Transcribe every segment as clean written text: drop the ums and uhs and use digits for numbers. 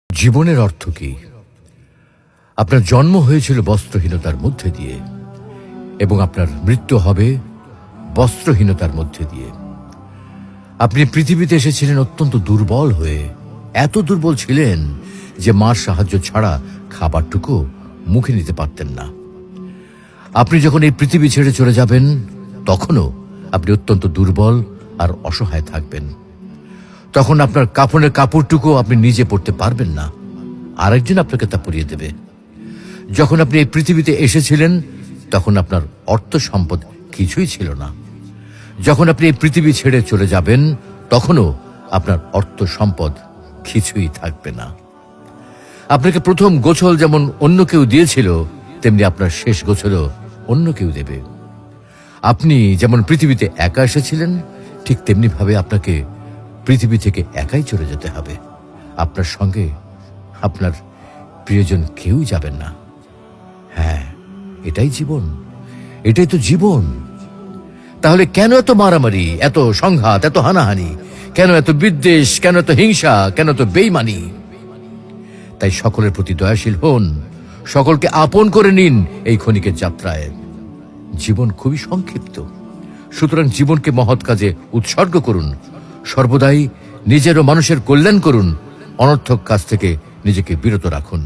জীবনের অর্থ কি? আপনার জন্ম হয়েছিল বস্ত্রহীনতার মধ্যে দিয়ে এবং আপনার মৃত্যু হবে বস্ত্রহীনতার মধ্যে দিয়ে। আপনি পৃথিবীতে এসেছিলেন অত্যন্ত দুর্বল হয়ে, এত দুর্বল ছিলেন যে মার সাহায্য ছাড়া খাবারটুকু মুখে নিতে পারতেন না। আপনি যখন এই পৃথিবী ছেড়ে চলে যাবেন তখনও আপনি অত্যন্ত দুর্বল আর অসহায় থাকবেন। তখন আপনার কাফনের কাপড়টুকু আপনি নিজে পরতে পারবেন না, আরেকজন আপনাকে তা পরিয়ে দেবে। যখন আপনি এই পৃথিবীতে এসেছিলেন তখন আপনার অর্থ সম্পদ কিছুই ছিল না। যখন আপনি এই পৃথিবী ছেড়ে চলে যাবেন তখনও আপনার অর্থ সম্পদ কিছুই থাকবে না। আপনাকে প্রথম গোছল যেমন অন্য কেউ দিয়েছিল, তেমনি আপনার শেষ গোছলও অন্য কেউ দেবে। আপনি যেমন পৃথিবীতে একা এসেছিলেন, ঠিক তেমনি ভাবে আপনাকে পৃথিবী থেকে একাই চলে যেতে হবে। আপনার সঙ্গে আপনার প্রিয়জন কেউ যাবেন না। হ্যাঁ, এটাই জীবন, এটাই তো জীবন। তাহলে কেন এত মারামারি, এত সংঘাত, এত হানাহানি? কেন এত বিদ্বেষ? কেন এত হিংসা? কেন এত বেইমানি? তাই সকলের প্রতি দয়াশীল হন, সকলকে আপন করে নিন এই ক্ষণিকের যাত্রায়। জীবন খুবই সংক্ষিপ্ত, সুতরাং জীবনকে মহৎ কাজে উৎসর্গ করুন। সর্বদাই নিজের ও মানুষের কল্যাণ করুন, অনর্থক কাজ থেকে নিজেকে বিরত রাখুন।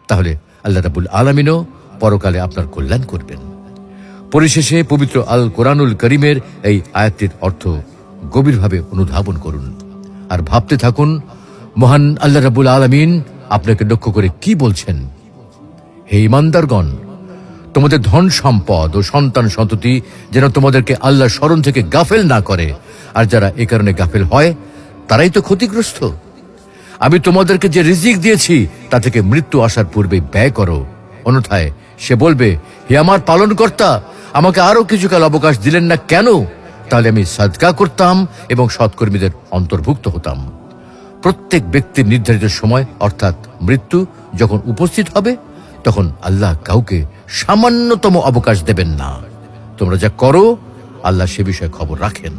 তাহলে আল্লাহ রাব্বুল আলামিনও পরকালে আপনার কল্যাণ করবেন। পরিশেষে পবিত্র আল কোরআনুল করিমের এই আয়াতটির অর্থ গভীরভাবে অনুধাবন করুন আর ভাবতে থাকুন, মহান আল্লাহ রাব্বুল আলামিন আপনাকে লক্ষ্য করে কি বলছেন। হে ঈমানদারগণ, তোমাদের ধন সম্পদ ও সন্তান সন্ততি যেন তোমাদেরকে আল্লাহর স্মরণ থেকে গাফেল না করে, আর যারা এ কারণে গাফেল হয় তারাই তো ক্ষতিগ্রস্ত। আমি তোমাদেরকে যে রিজিক দিয়েছি তা থেকে মৃত্যু আসার পূর্বে ব্যয় করো, অন্যথায় সে বলবে, হে আমার পালনকর্তা, আমাকে আরো কিছুকাল অবকাশ দিলেন না কেন? তাহলে আমি সাদকা করতাম এবং সৎকর্মীদের অন্তর্ভুক্ত হতাম। প্রত্যেক ব্যক্তির নির্ধারিত সময় অর্থাৎ মৃত্যু যখন উপস্থিত হবে তখন আল্লাহ কাউকে সামান্যতম অবকাশ দেবেন না। তোমরা যা করো আল্লাহ সে বিষয়ে খবর রাখেন।